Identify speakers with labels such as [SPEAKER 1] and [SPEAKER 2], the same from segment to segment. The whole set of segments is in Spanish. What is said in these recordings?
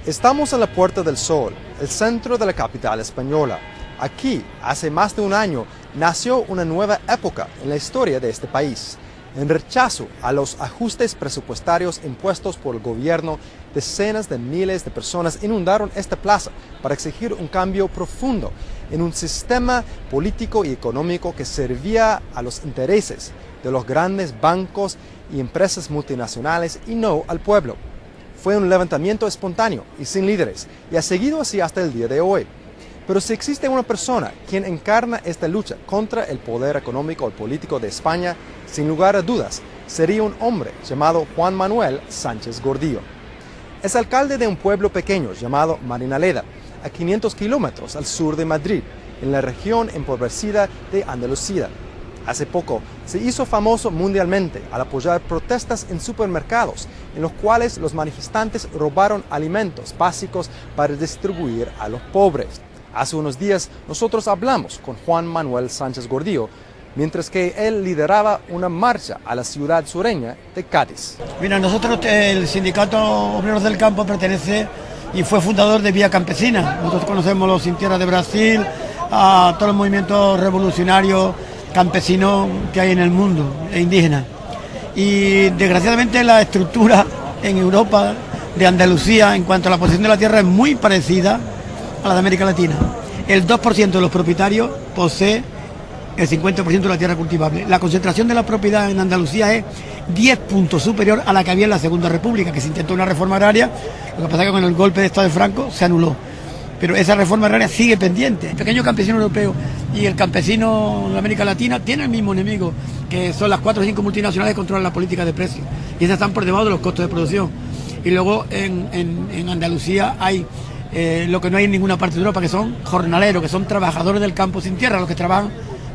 [SPEAKER 1] Estamos en la Puerta del Sol, el centro de la capital española. Aquí, hace más de un año, nació una nueva época en la historia de este país. En rechazo a los ajustes presupuestarios impuestos por el gobierno, decenas de miles de personas inundaron esta plaza para exigir un cambio profundo en un sistema político y económico que servía a los intereses de los grandes bancos y empresas multinacionales y no al pueblo. Fue un levantamiento espontáneo y sin líderes, y ha seguido así hasta el día de hoy. Pero si existe una persona quien encarna esta lucha contra el poder económico y político de España, sin lugar a dudas, sería un hombre llamado Juan Manuel Sánchez Gordillo. Es alcalde de un pueblo pequeño llamado Marinaleda, a 500 kilómetros al sur de Madrid, en la región empobrecida de Andalucía. Hace poco se hizo famoso mundialmente al apoyar protestas en supermercados, en los cuales los manifestantes robaron alimentos básicos para distribuir a los pobres. Hace unos días nosotros hablamos con Juan Manuel Sánchez Gordillo, mientras que él lideraba una marcha a la ciudad sureña de Cádiz.
[SPEAKER 2] Mira, nosotros, el Sindicato Obreros del Campo pertenece y fue fundador de Vía Campesina. Nosotros conocemos los Sin Tierra de Brasil, a todos los movimientos revolucionarios campesinos que hay en el mundo, e indígenas. Y desgraciadamente la estructura en Europa de Andalucía en cuanto a la posesión de la tierra es muy parecida a la de América Latina. El 2% de los propietarios posee el 50% de la tierra cultivable. La concentración de la propiedad en Andalucía es 10 puntos superior a la que había en la Segunda República, que se intentó una reforma agraria, lo que pasa es que con el golpe de Estado de Franco se anuló. Pero esa reforma agraria sigue pendiente. El pequeño campesino europeo y el campesino de América Latina tienen el mismo enemigo, que son las 4 o 5 multinacionales que controlan la política de precios. Y esas están por debajo de los costos de producción. Y luego en Andalucía hay lo que no hay en ninguna parte de Europa, que son jornaleros, que son trabajadores del campo sin tierra, los que trabajan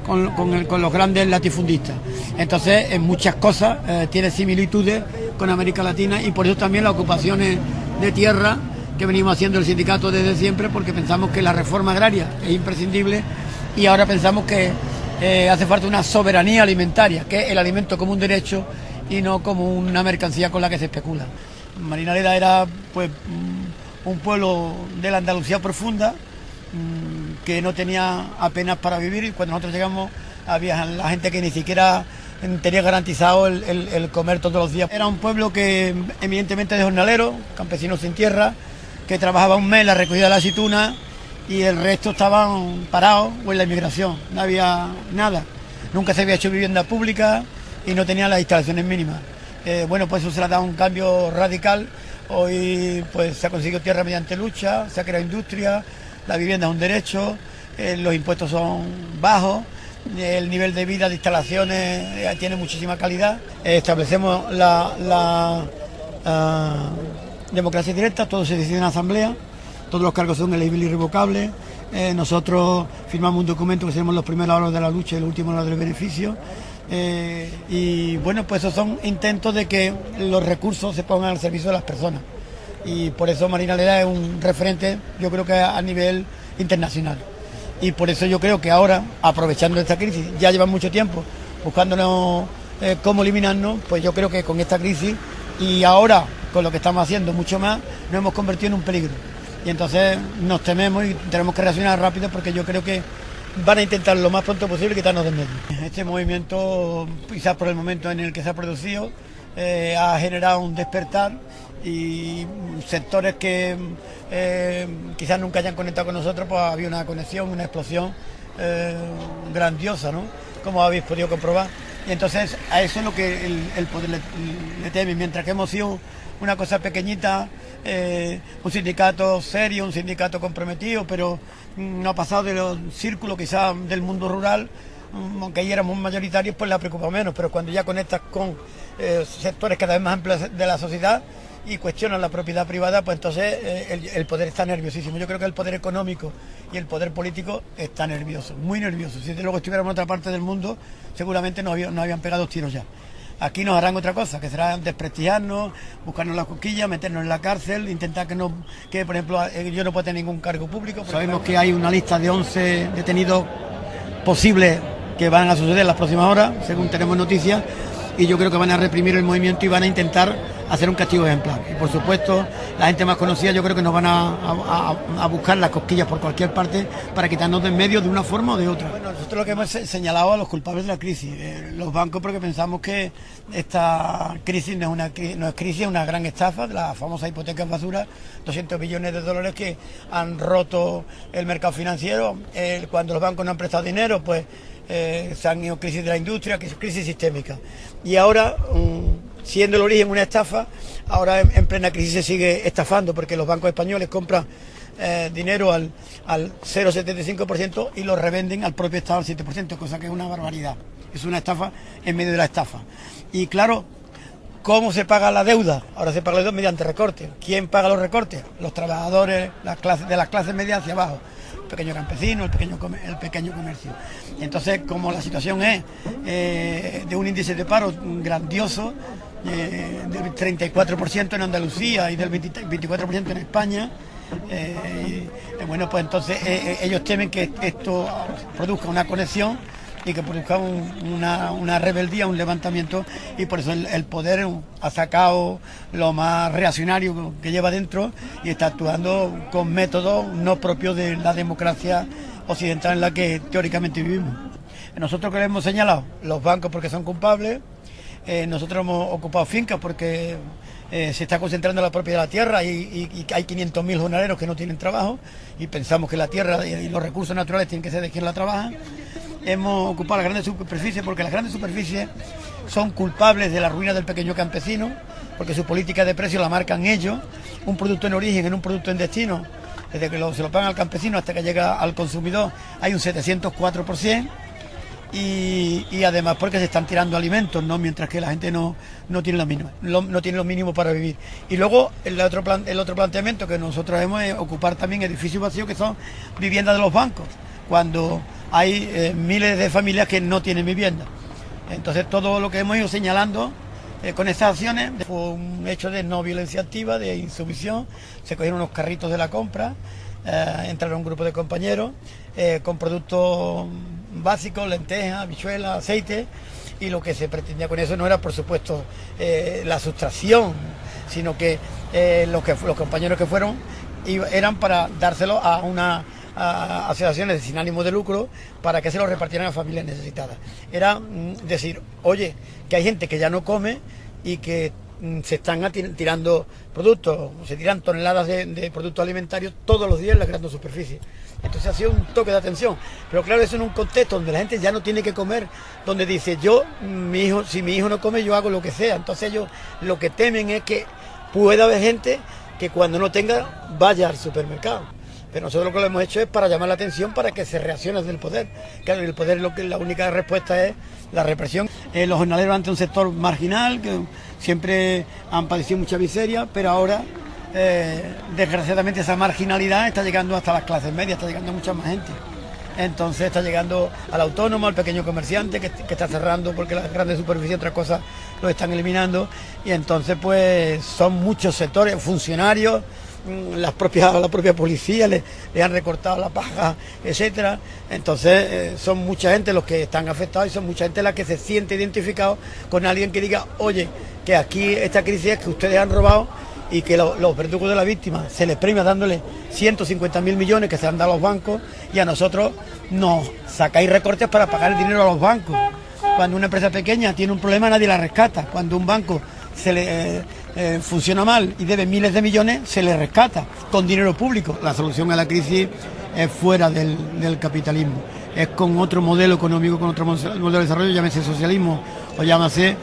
[SPEAKER 2] con los grandes latifundistas. Entonces, en muchas cosas tiene similitudes con América Latina, y por eso también las ocupaciones de tierra que venimos haciendo el sindicato desde siempre, porque pensamos que la reforma agraria es imprescindible y ahora pensamos que hace falta una soberanía alimentaria, que es el alimento como un derecho y no como una mercancía con la que se especula. Marinaleda era pues un pueblo de la Andalucía profunda, que no tenía apenas para vivir, y cuando nosotros llegamos había la gente que ni siquiera tenía garantizado el comer todos los días. Era un pueblo que eminentemente de jornaleros, campesinos sin tierra, que trabajaba un mes la recogida de la aceituna y el resto estaban parados o en la inmigración, no había nada. Nunca se había hecho vivienda pública y no tenían las instalaciones mínimas. Bueno, pues eso se le ha dado un cambio radical. Hoy pues se ha conseguido tierra mediante lucha, se ha creado industria, la vivienda es un derecho, los impuestos son bajos, el nivel de vida de instalaciones tiene muchísima calidad. Establecemos la democracia directa, todo se decide en asamblea, todos los cargos son elegibles y irrevocables. Nosotros firmamos un documento que seremos los primeros a hablar de la lucha y los últimos a hablar del beneficio. Y bueno, pues esos son intentos de que los recursos se pongan al servicio de las personas, y por eso Marinaleda es un referente, yo creo que a nivel internacional, y por eso yo creo que ahora, aprovechando esta crisis, ya llevan mucho tiempo buscándonos cómo eliminarnos, pues yo creo que con esta crisis y ahora con lo que estamos haciendo mucho más, nos hemos convertido en un peligro, y entonces nos tememos y tenemos que reaccionar rápido, porque yo creo que van a intentar lo más pronto posible quitarnos del medio. Este movimiento, quizás por el momento en el que se ha producido, ha generado un despertar, y sectores que quizás nunca hayan conectado con nosotros, pues había una conexión, una explosión grandiosa, ¿no? Como habéis podido comprobar. Y entonces a eso es lo que el poder le teme, mientras que hemos sido una cosa pequeñita, un sindicato serio, un sindicato comprometido, pero no ha pasado de los círculos quizás del mundo rural, aunque ahí éramos mayoritarios, pues la preocupa menos, pero cuando ya conectas con sectores cada vez más amplios de la sociedad y cuestionan la propiedad privada, pues entonces el poder está nerviosísimo. Yo creo que el poder económico y el poder político está nervioso, muy nervioso. Si luego estuviéramos en otra parte del mundo, seguramente nos habían pegado tiros ya. Aquí nos harán otra cosa, que será desprestigiarnos, buscarnos las cosquillas, meternos en la cárcel, intentar que por ejemplo, yo no pueda tener ningún cargo público. Sabemos que hay una lista de 11 detenidos posibles que van a suceder en las próximas horas, según tenemos noticias, y yo creo que van a reprimir el movimiento y van a intentar hacer un castigo ejemplar. Y por supuesto, la gente más conocida yo creo que nos van a buscar las cosquillas por cualquier parte para quitarnos de en medio de una forma o de otra. Bueno, nosotros lo que hemos señalado a los culpables de la crisis, los bancos, porque pensamos que esta crisis no es crisis, es una gran estafa, de las famosas hipotecas basura, 200 billones de dólares que han roto el mercado financiero. Cuando los bancos no han prestado dinero, pues se han ido crisis de la industria, crisis sistémica. Y ahora, siendo el origen una estafa, ahora en plena crisis se sigue estafando, porque los bancos españoles compran dinero al 0,75% y lo revenden al propio Estado al 7%, cosa que es una barbaridad. Es una estafa en medio de la estafa. Y claro, ¿cómo se paga la deuda? Ahora se paga la deuda mediante recortes. ¿Quién paga los recortes? Los trabajadores de las clases medias hacia abajo. El pequeño campesino, el pequeño comercio. Entonces, como la situación es de un índice de paro grandioso, del 34% en Andalucía y del 24% en España, bueno, pues entonces ellos temen que esto produzca una conexión y que produzca una rebeldía, un levantamiento, y por eso el poder ha sacado lo más reaccionario que lleva dentro y está actuando con métodos no propios de la democracia occidental en la que teóricamente vivimos. Nosotros que le hemos señalado, los bancos porque son culpables, nosotros hemos ocupado fincas porque se está concentrando la propiedad de la tierra y hay 500.000 jornaleros que no tienen trabajo y pensamos que la tierra y los recursos naturales tienen que ser de quien la trabaja. Hemos ocupado las grandes superficies porque las grandes superficies son culpables de la ruina del pequeño campesino, porque su política de precios la marcan ellos, un producto en origen en un producto en destino, desde que se lo pagan al campesino hasta que llega al consumidor hay un 704%, y además porque se están tirando alimentos, ¿no? Mientras que la gente no tiene no tiene lo mínimo para vivir. Y luego el otro planteamiento que nosotros hemos es ocupar también edificios vacíos que son viviendas de los bancos, cuando hay miles de familias que no tienen vivienda. Entonces todo lo que hemos ido señalando con estas acciones fue un hecho de no violencia activa, de insumisión. Se cogieron unos carritos de la compra, entraron un grupo de compañeros con productos básicos, lentejas, habichuelas, aceite, y lo que se pretendía con eso no era, por supuesto, la sustracción, sino que los compañeros que fueron eran para dárselo a asociaciones sin ánimo de lucro para que se lo repartieran a familias necesitadas. Era decir, oye, que hay gente que ya no come y que se están tirando productos, se tiran toneladas de productos alimentarios todos los días en las grandes superficies. Entonces ha sido un toque de atención, pero claro, eso en un contexto donde la gente ya no tiene que comer, donde dice, si mi hijo no come, yo hago lo que sea. Entonces ellos lo que temen es que pueda haber gente que cuando no tenga vaya al supermercado. Pero nosotros lo que hemos hecho es para llamar la atención, para que se reaccione desde el poder. Claro, el poder, la única respuesta es la represión. Los jornaleros ante un sector marginal, que siempre han padecido mucha miseria, pero ahora, desgraciadamente, esa marginalidad está llegando hasta las clases medias, está llegando a mucha más gente. Entonces está llegando al autónomo, al pequeño comerciante que está cerrando porque las grandes superficies, otras cosas, lo están eliminando. Y entonces, pues, son muchos sectores, funcionarios, la propia policía le han recortado la paga, etcétera. Entonces son mucha gente los que están afectados y son mucha gente la que se siente identificado con alguien que diga, oye, que aquí esta crisis es que ustedes han robado y que los verdugos de la víctima se les premia dándole 150.000 millones que se han dado a los bancos, y a nosotros nos sacáis recortes para pagar el dinero a los bancos. Cuando una empresa pequeña tiene un problema, nadie la rescata. Cuando un banco funciona mal y debe miles de millones, se le rescata con dinero público. La solución a la crisis es fuera del capitalismo, es con otro modelo económico, con otro modelo de desarrollo, llámese socialismo o llámese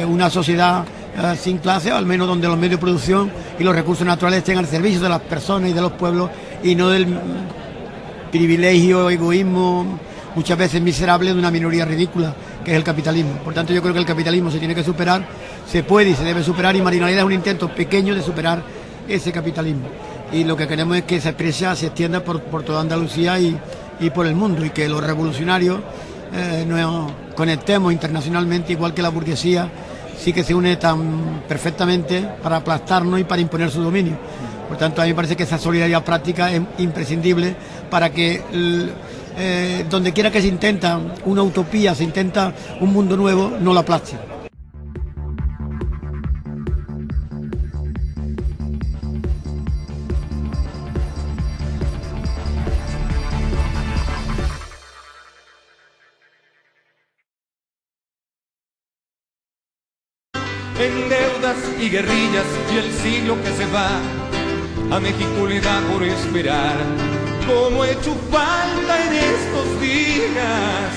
[SPEAKER 2] una sociedad sin clase, al menos donde los medios de producción y los recursos naturales estén al servicio de las personas y de los pueblos, y no del privilegio, egoísmo, muchas veces miserable, de una minoría ridícula que es el capitalismo. Por tanto, yo creo que el capitalismo se tiene que superar, se puede y se debe superar, y Marginalidad es un intento pequeño de superar ese capitalismo. Y lo que queremos es que esa expresión se extienda por toda Andalucía y por el mundo, y que los revolucionarios nos conectemos internacionalmente, igual que la burguesía sí que se une tan perfectamente para aplastarnos y para imponer su dominio. Por tanto, a mí me parece que esa solidaridad práctica es imprescindible para que donde quiera que se intenta una utopía, se intenta un mundo nuevo, no la aplaste.
[SPEAKER 3] en deudas y guerrillas y el siglo que se va. A México le da por esperar, como he hecho falta en estos días.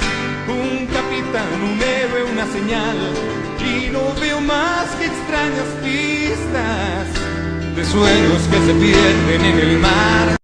[SPEAKER 3] Un capitán, un héroe, una señal, y no veo más que extrañas pistas de sueños que se pierden en el mar.